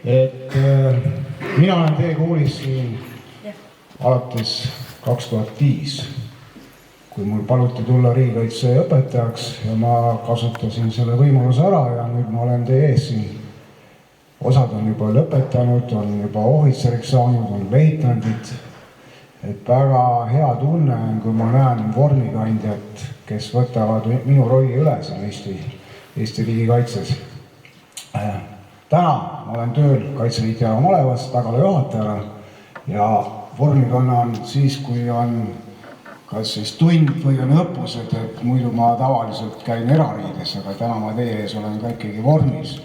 et mina olen teie koolis siin alates 2005, kui mul paluti tulla riigikaitse õpetajaks ja ma kasutasin selle võimaluse ära ja nüüd ma olen teie ees siin. Osad on juba lõpetanud, on juba ohvitseriks saanud, on leitnandid. Et väga hea tunne on, kui ma näen vormikandjat, kes võtavad minu rolli üle siin Eesti riigikaitses. Täna ma olen tööl Kaitseliit Jalamalevas tagala juhatajana ja vormikanna on siis, kui on kas siis tund või on õppused, et muidu ma tavaliselt käin erariides, aga täna ma teie ees olen ka ikkagi vormis.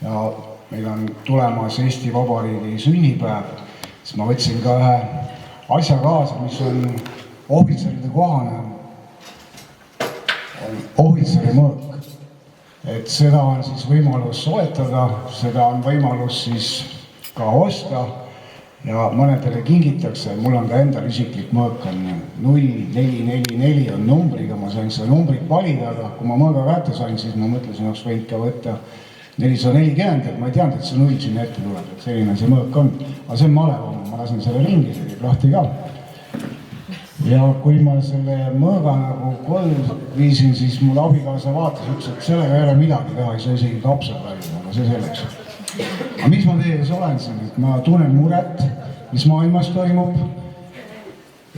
Ja meil on tulemas Eesti Vabariigi sünnipäev, siis ma võtsin ka ühe asja kaasa, mis on ohvitseride kohane, on ohvitseri mõõk. Et seda on siis võimalus soetada, seda on võimalus siis ka osta ja mõnedele kingitakse. Mul on ka endal isiklik mõõk on 0444 on numbriga, ma sain seda numbrit valida, aga kui ma mõõga kätte sain, siis ma mõtlesin, oleks võinud ka võtta 440, et ma ei teadnud, et see 0 sinna ette tuleb, et selline see mõõk on. Aga see on malev olnud, ma lasen selle ringi, see käib lahti ka. Ja kui ma selle mõõga nagu koju viisin, siis mul abikaasa vaatas, ütles, et sellega ei ole midagi teha, ei saa isegi kapsel räägida, aga see selleks. Aga mis ma teie ees olen siin, et ma tunnen muret, mis maailmas toimub.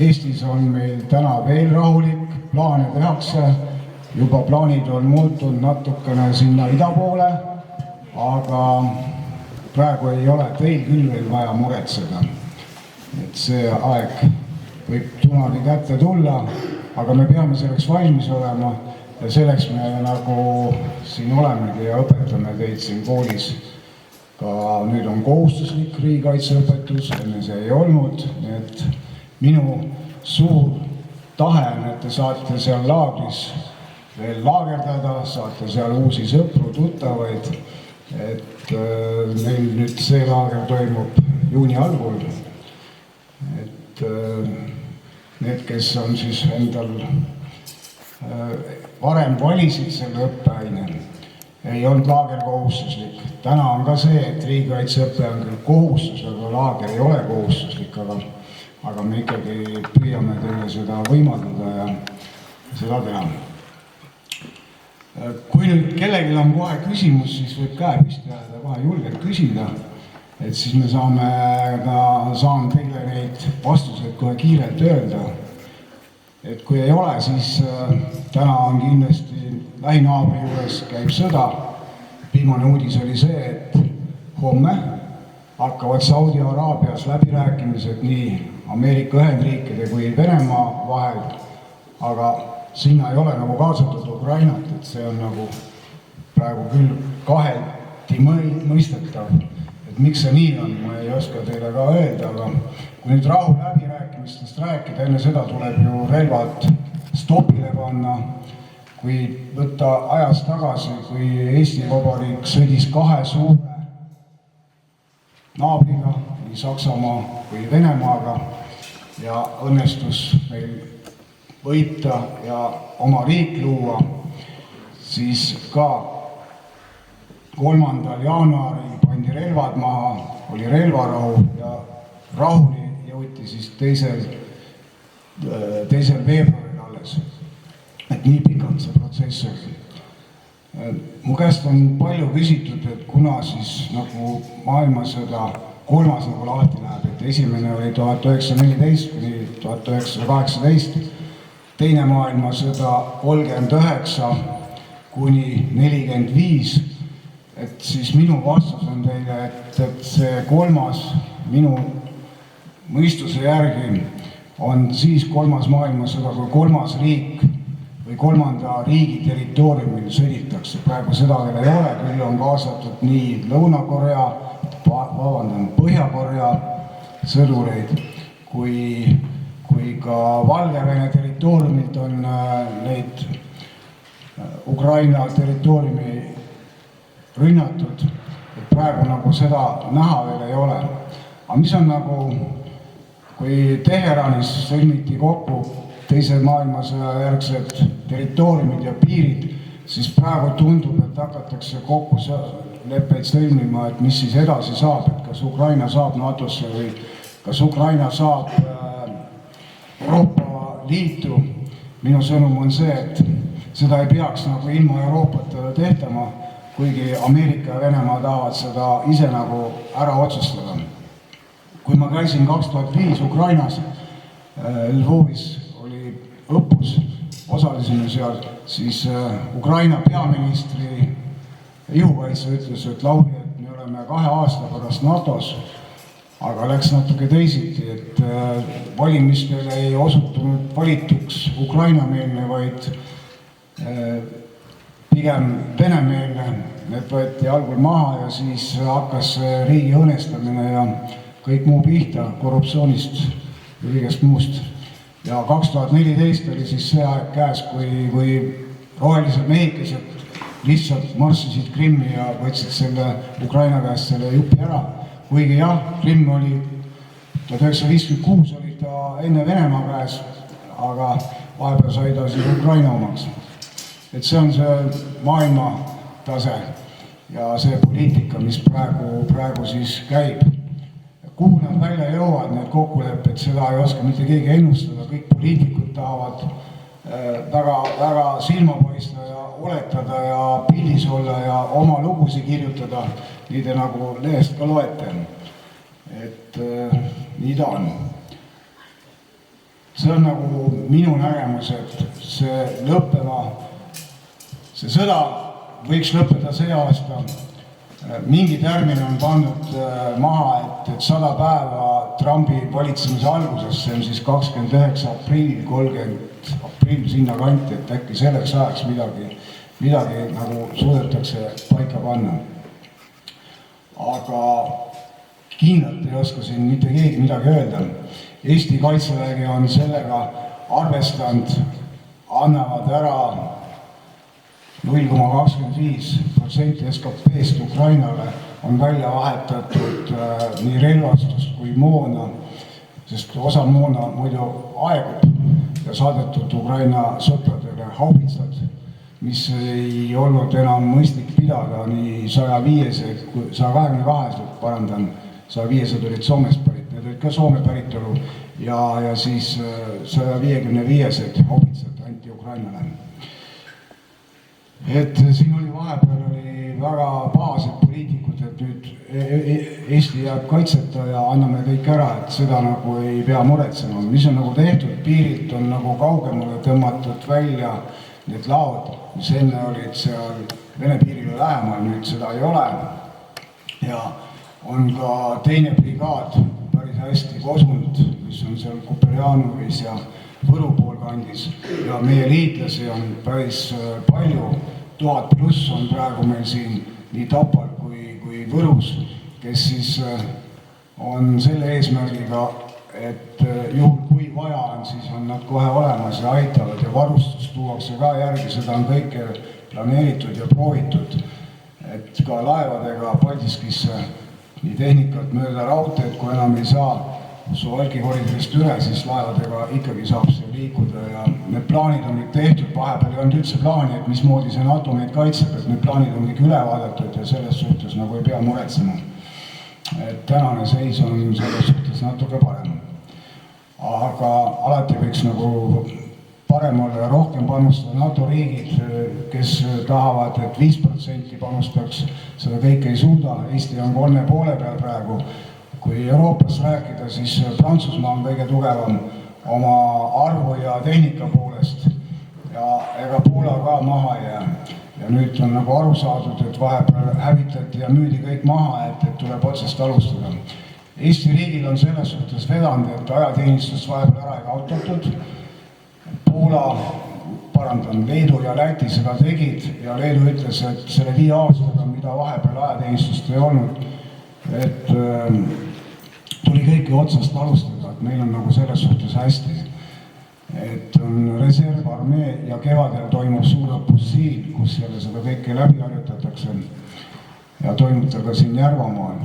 Eestis on meil täna veel rahulik, plaane tehakse, juba plaanid on muutunud natukene sinna ida poole, aga praegu ei ole teil küll veel vaja muretseda. Et see aeg võib tunagi kätte tulla, aga me peame selleks valmis olema ja selleks me nagu siin olemegi ja õpetame teid siin koolis. Ka nüüd on kohustuslik riigikaitseõpetus, enne see ei olnud, et minu suur tahe on, et te saate seal laagris veel laagerdada, saate seal uusi sõpru, tuttavaid, et meil nüüd see laager toimub juuni algul, et need, kes on siis endal varem valisid selle õppeaine, ei olnud laager kohustuslik. Täna on ka see, et riigikaitseõpe on küll kohustus, aga laager ei ole kohustuslik, aga me ikkagi püüame teile seda võimaldada ja seda teha. Kui nüüd kellelgi on kohe küsimus, siis võib käe püsti ajada, kohe julgelt küsida, et siis me saan teile neid vastuseid kohe kiirelt öelda. Et kui ei ole, siis täna on kindlasti lähinaabri juures käib sõda. Viimane uudis oli see, et homme hakkavad Saudi Araabias läbirääkimised nii Ameerika Ühendriikide kui Venemaa vahel, aga sinna ei ole nagu kaasatud Ukrainat, et see on nagu praegu küll kaheti mõistetav. Et miks see nii on, ma ei oska teile ka öelda, aga kui nüüd rahu läbirääkimistest rääkida, enne seda tuleb ju relvad stopile panna. Kui võtta ajas tagasi, kui Eesti Vabariik sõdis kahe suure naabriga, nii Saksamaa kui Venemaaga ja õnnestus meil võita ja oma riik luua, siis ka 3. jaanuaril pandi relvad maha, oli relvarahu ja rahuni jõuti siis 2. veebruaril alles. Et nii pikalt see protsess oli. Mu käest on palju küsitud, et kuna siis nagu maailmasõda kolmas nagu lahti läheb, et esimene oli 1914 kuni 1918, teine maailmasõda 39 kuni 45, et siis minu vastus on teile, et see kolmas minu mõistuse järgi on siis kolmas maailmasõda, kui kolmas riik või kolmanda riigi territooriumil sõditakse. Praegu seda veel ei ole, küll on kaasatud nii Lõuna-Korea, Põhja-Korea sõdureid, kui ka Valgevene territooriumilt on neid Ukraina territooriumi rünnatud, et praegu nagu seda näha veel ei ole. Aga mis on nagu, kui Teheranis sõlmiti kokku teise maailmasõja järgsed territooriumid ja piirid, siis praegu tundub, et hakatakse kokku leppeid sõlmima, et mis siis edasi saab, et kas Ukraina saab NATO-sse või kas Ukraina saab Euroopa Liitu. Minu sõnum on see, et seda ei peaks nagu ilma Euroopata tehtama, kuigi Ameerika ja Venemaa tahavad seda ise nagu ära otsustada. Kui ma käisin 2005 Ukrainas, Lvovis oli õppus, osalisime seal, siis Ukraina peaministri ihukaitse ütles, et Lauri, et me oleme 2 aasta pärast NATO-s, aga läks natuke teisiti, et valimistele ei osutunud valituks Ukraina-meelne, vaid pigem venemeelne. Need võeti algul maha ja siis hakkas riigi õõnestamine ja kõik muu pihta, korruptsioonist ja kõigest muust. Ja 2014 oli siis see aeg käes, kui rohelised mehikesed lihtsalt marssisid Krimmi ja võtsid selle Ukraina käest selle jupi ära. Kuigi jah, Krimm oli 1956 oli ta enne Venemaa käes, aga vahepeal sai ta siis Ukraina omaks. Et see on see maailma tase ja see poliitika, mis praegu siis käib. Kuhu nad välja jõuavad, need kokkulepped, seda ei oska mitte keegi ennustada, kõik poliitikud tahavad väga silmapaista ja oletada ja pildis olla ja oma lugusid kirjutada, nii te nagu lehest ka loete. Et nii ta on. See on nagu minu nägemus, et see sõda võiks lõppeda see aasta. Mingi termin on pandud maha, et 100 päeva Trumpi valitsemise alguses, see on siis 29 aprill, 30 aprill sinna kanti, et äkki selleks ajaks midagi nagu suudetakse paika panna. Aga kindlalt ei oska siin mitte keegi midagi öelda. Eesti kaitsevägi on sellega arvestanud, annavad ära 0,25% SKP-st Ukrainale, on välja vahetatud nii relvastust kui moona, sest osa moona muidu aegub ja saadetud Ukraina sõpradele haubitsad, mis ei olnud enam mõistlik pidada, nii 122, parandan, 105 olid Soomest pärit, need olid ka Soome päritolu ja siis 155 haubitsad anti Ukrainale. Et siin oli vahepeal väga pahased poliitikud, et nüüd Eesti jääb kaitseta ja anname kõik ära, et seda nagu ei pea muretsema. Mis on nagu tehtud, piirilt on nagu kaugemale tõmmatud välja need laod, mis enne olid seal Vene piirile lähemal, nüüd seda ei ole. Ja on ka teine brigaad päris hästi kosunud, mis on seal Kuperjanovis ja Võru poolkandis ja meie liitlasi on päris palju, 1000+ on praegu meil siin nii Tapal kui Võrus, kes siis on selle eesmärgiga, et juhul kui vaja on, siis on nad kohe olemas ja aitavad ja varustus tuuakse ka järgi, seda on kõike planeeritud ja proovitud, et ka laevadega Paldiskisse nii tehnikat mööda raudteed, kui enam ei saa Suwalki koridorist üle, siis laevadega ikkagi saab see liikuda ja need plaanid on nüüd tehtud, vahepeal ei olnud üldse plaani, et mismoodi see NATO meid kaitseb, et need plaanid on kõik üle vaadatud ja selles suhtes nagu ei pea muretsema. Et tänane seis on selles suhtes natuke parem. Aga alati võiks nagu parem olla ja rohkem panustada NATO riigid, kes tahavad, et 5% panustaks, seda kõike ei suuda, Eesti on 3,5 peal praegu. Kui Euroopas rääkida, siis Prantsusmaa on kõige tugevam oma arvu ja tehnika poolest ja ega Poola ka maha jää. Ja nüüd on nagu aru saadud, et vahepeal hävitati ja müüdi kõik maha, et tuleb otsest alustada. Eesti riigil on selles suhtes vedanud, et ajateenistust vahepeal ära ei kaotatud. Poola, parandan, Leedu ja Läti seda tegid ja Leedu ütles, et selle 5 aastaga, mida vahepeal ajateenistust ei olnud, et tuli kõiki otsast alustada, et meil on nagu selles suhtes hästi. Et on reservarmee ja kevadel toimub suur õppus siin, kus jälle seda kõike läbi harjutatakse ja toimub ta ka siin Järvamaal.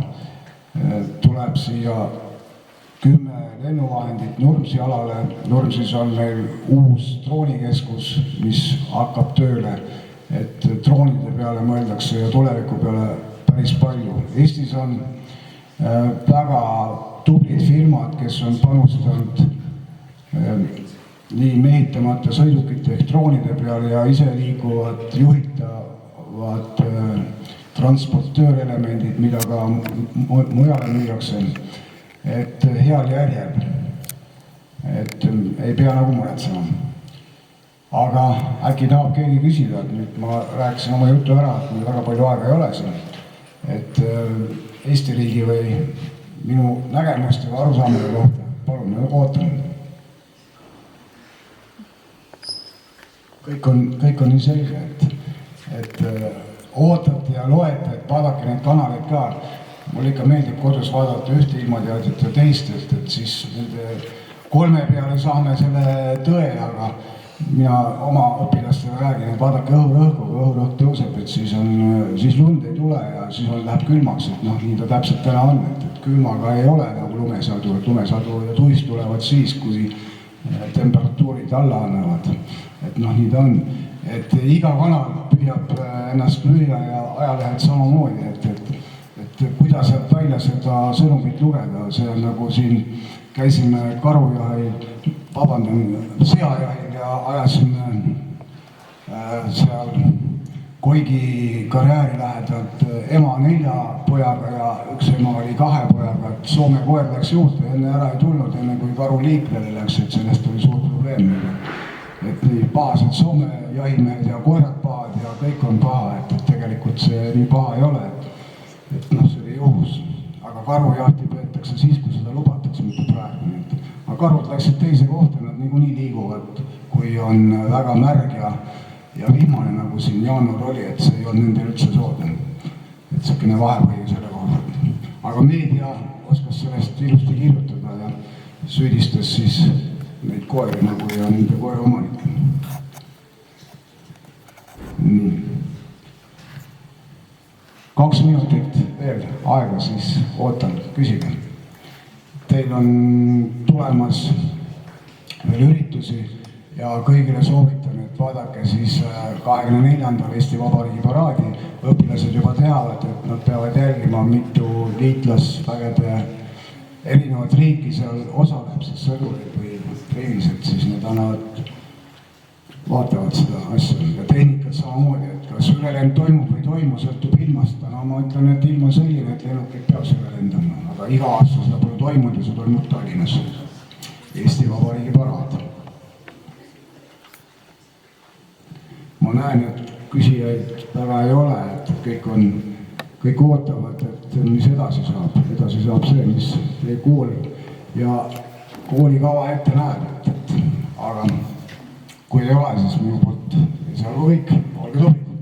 Tuleb siia 10 lennuvahendit Nurmsi alale. Nurmsis on meil uus droonikeskus, mis hakkab tööle, et droonide peale mõeldakse ja tuleviku peale päris palju. Eestis on väga tublid firmad, kes on panustanud nii mehitamata sõidukite ehk droonide peale ja iseliikuvad juhitavad transportöörelemendid, mida ka mujale müüakse, et heal järjel, et ei pea nagu muretsema. Aga äkki tahab keegi küsida, et nüüd ma rääkisin oma jutu ära, et mul väga palju aega ei ole siin, et Eesti riigi või minu nägemuste või arusaamade kohta, palun, ootan. Kõik on nii selge, et ootate ja loete, et vaadake neid kanaleid ka. Mul ikka meeldib kodus vaadata ühte ilmateadit ja teistelt, et siis nende 3 peale saame selle tõe, aga mina oma õpilastele räägin, et vaadake õhurõhku, kui õhurõhk tõuseb, et siis lund ei tule ja siis läheb külmaks, et noh, nii ta täpselt täna on, et külmaga ei ole nagu lumesadu, et lumesadu ja tuist tulevad siis, kui temperatuurid alla annavad, et noh, nii ta on, et iga kanal püüab ennast müüa ja ajalehed samamoodi, et kuidas sealt välja seda sõnumit lugeda, see on nagu siin käisime seajahil ja ajasime seal Koigi karjääri lähedalt ema 4 pojaga ja üks ema oli 2 pojaga, et Soome koer läks juurde, enne ära ei tulnud, enne kui karu liiklele läks, et sellest oli suur probleem. Et nii pahased Soome jahimehed ja koerad pahad ja kõik on paha, et tegelikult see nii paha ei ole, et noh, see oli juhus. Aga karujahti peetakse siis, kui seda lubatakse, mitte praegu. Aga karud läksid teise kohta, nad niikuinii liiguvad, kui on väga märg ja vihmane, nagu siin jaanuar oli, et see ei olnud nendel üldse soodne. Et selline vahepõhi selle kohta. Aga meedia oskas sellest ilusti kirjutada ja süüdistas siis neid koeri nagu ja nende koera omanikke. Nii. 2 minutit veel aega, siis ootan, küsige. Teil on tulemas veel üritusi ja kõigile soovitan, et vaadake siis 24. Eesti Vabariigi paraadi. Õpilased juba teavad, et nad peavad jälgima, mitu liitlasvägede erinevat riiki seal osaleb, siis sõdurid või treenised, siis need annavad, vaatavad seda asja ja tehnikat samamoodi, et kas ülelend toimub või toimu, sõltub ilmast. No ma ütlen, et ilm on selline, et lennukid peab selle lendama, aga iga aasta seda pole toimunud ja see toimub Tallinnas. Eesti Vabariigi paraad. Ma näen, et küsijaid väga ei ole, et kõik ootavad, et mis edasi saab. Edasi saab see, mis teie kool ja koolikava ette näeb, aga kui ei ole, siis minu poolt ei saa kõik, olge tubli.